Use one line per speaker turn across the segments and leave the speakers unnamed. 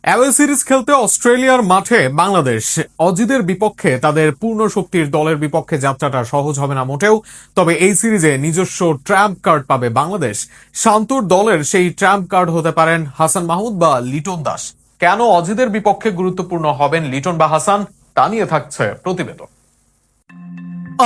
Away series খেলতে অস্ট্রেলিয়ার মাঠে বাংলাদেশ অজিদের বিপক্ষে তাদের পূর্ণ শক্তির দলের বিপক্ষে যাত্রাটা সহজ হবে না মোটেও। তবে এই সিরিজে নিজস্ব ট্রাম্প কার্ড পাবে বাংলাদেশ। শান্তর দলের সেই ট্রাম্প কার্ড হতে পারেন হাসান মাহমুদ বা লিটন দাস। কেন অজিদের বিপক্ষে গুরুত্বপূর্ণ হবেন লিটন বা হাসান, তা নিয়ে থাকছে প্রতিবেদন।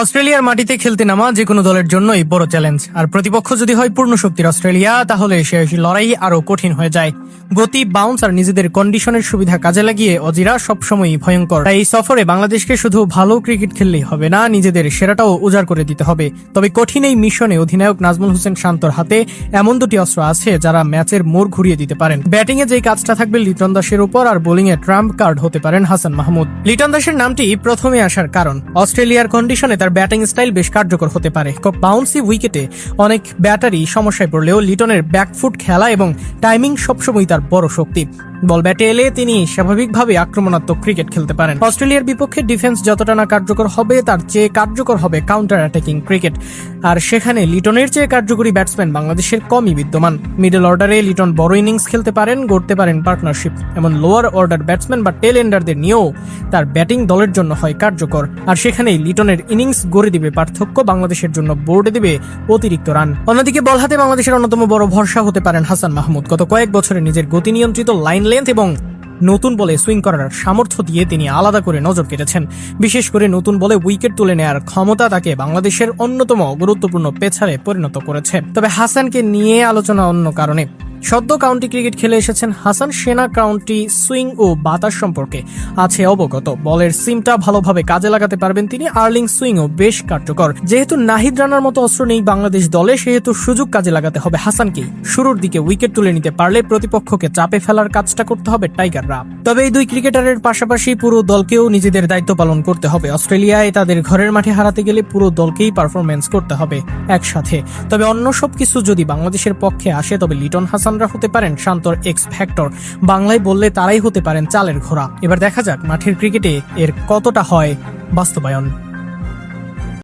অস্ট্রেলিয়ার মাটিতে খেলতে নামা যে কোনো দলের জন্যই বড় চ্যালেঞ্জ, আর প্রতিপক্ষ যদি হয় পূর্ণ শক্তির অস্ট্রেলিয়া, তাহলে সে লড়াই আরো কঠিন হয়ে যায়। গতি, বাউন্স আর নিজেদের কন্ডিশনের সুবিধা কাজে লাগিয়ে অজিরা সবসময়ই ভয়ঙ্কর। তাই এই সফরে বাংলাদেশকে শুধু ভালো ক্রিকেট খেললেই হবে না, নিজেদের সেরাটাও উজাড় করে দিতে হবে। তবে কঠিন এই মিশনে অধিনায়ক নাজমুল হোসেন শান্তর হাতে এমন দুটি অস্ত্র আছে যারা ম্যাচের মোড় ঘুরিয়ে দিতে পারেন। ব্যাটিং এ যেই কাজটা থাকবে লিটন দাসের উপর, আর বোলিং এ ট্রাম্প কার্ড হতে পারেন হাসান মাহমুদ। লিটন দাসের নামটি প্রথমে আসার কারণ অস্ট্রেলিয়ার কন্ডিশনে তার ব্যাটিং স্টাইল বেশ কার্যকর হতে পারে। বাউন্সি উইকেটে অনেক ব্যাটারি সমস্যায় পড়লেও লিটনের ব্যাকফুট খেলা এবং টাইমিং সবসময় তার বড় শক্তি। বল ব্যাটে এলে তিনি স্বাভাবিকভাবে আক্রমণাত্মক ক্রিকেট খেলতে পারেন। অস্ট্রেলিয়ার বিপক্ষে ডিফেন্স যতটা না কার্যকর হবে, তার চেয়ে কার্যকর হবে কাউন্টার অ্যাটাকিং ক্রিকেট, আর সেখানে লিটনের চেয়ে কার্যকরী ব্যাটসম্যান বাংলাদেশের কমই বিদ্যমান। মিডল অর্ডারে লিটন বড় ইনিংস খেলতে পারেন, গড়তে পারেন পার্টনারশিপ। এমন লোয়ার অর্ডার ব্যাটসম্যান বা টেল এন্ডারদের নিয়েও তার ব্যাটিং দলের জন্য হয় কার্যকর, আর সেখানেই লিটনের ইনিংস গড়ে দিবে পার্থক্য, বাংলাদেশের জন্য বোর্ডে দিবে অতিরিক্ত রান। অন্যদিকে বল হাতে বাংলাদেশের অন্যতম বড় ভরসা হতে পারেন হাসান মাহমুদ। গত কয়েক বছরে নিজের গতি নিয়ন্ত্রিত লাইন লেন্থ এবং নতুন বলে সুইং করার সামর্থ্য দিয়ে তিনি আলাদা করে নজর কেটেছেন। বিশেষ করে নতুন বলে উইকেট তুলে নেয়ার ক্ষমতা তাকে বাংলাদেশের অন্যতম গুরুত্বপূর্ণ পেসারে পরিণত করেছে। তবে হাসানকে নিয়ে আলোচনা অন্য কারণে। সদ্য কাউন্টি ক্রিকেট খেলে এসেছেন হাসান, সেনা কাউন্টি সুইং ও বাতাস সম্পর্কে আছে অবগত। বলের সিমটা ভালোভাবে কাজে লাগাতে পারবেন তিনি। আর্লিং সুইংও বেশ কার্যকর। যেহেতু নাহিদ রানার মতো অস্ত্র নেই বাংলাদেশ দলে, সেহেতু সুযোগ কাজে লাগাতে হবে হাসানকেই। শুরুর দিকে উইকেট তুলে নিতে পারলে প্রতিপক্ষকে চাপে ফেলার কাজটা করতে হবে টাইগাররা। তবে এই দুই ক্রিকেটারের পাশাপাশি পুরো দলকেও নিজেদের দায়িত্ব পালন করতে হবে। অস্ট্রেলিয়ায় তাদের ঘরের মাঠে হারাতে গেলে পুরো দলকেই পারফরমেন্স করতে হবে একসাথে। তবে অন্য সবকিছু যদি বাংলাদেশের পক্ষে আসে, তবে লিটন হাসানরা হতে পারেন শান্তর এক্স ফ্যাক্টর। বাংলায় বললে তারাই হতে পারেন চালের ঘোড়া। এবার দেখা যাক মাঠের ক্রিকেটে এর কতটা হয় বাস্তবায়ন।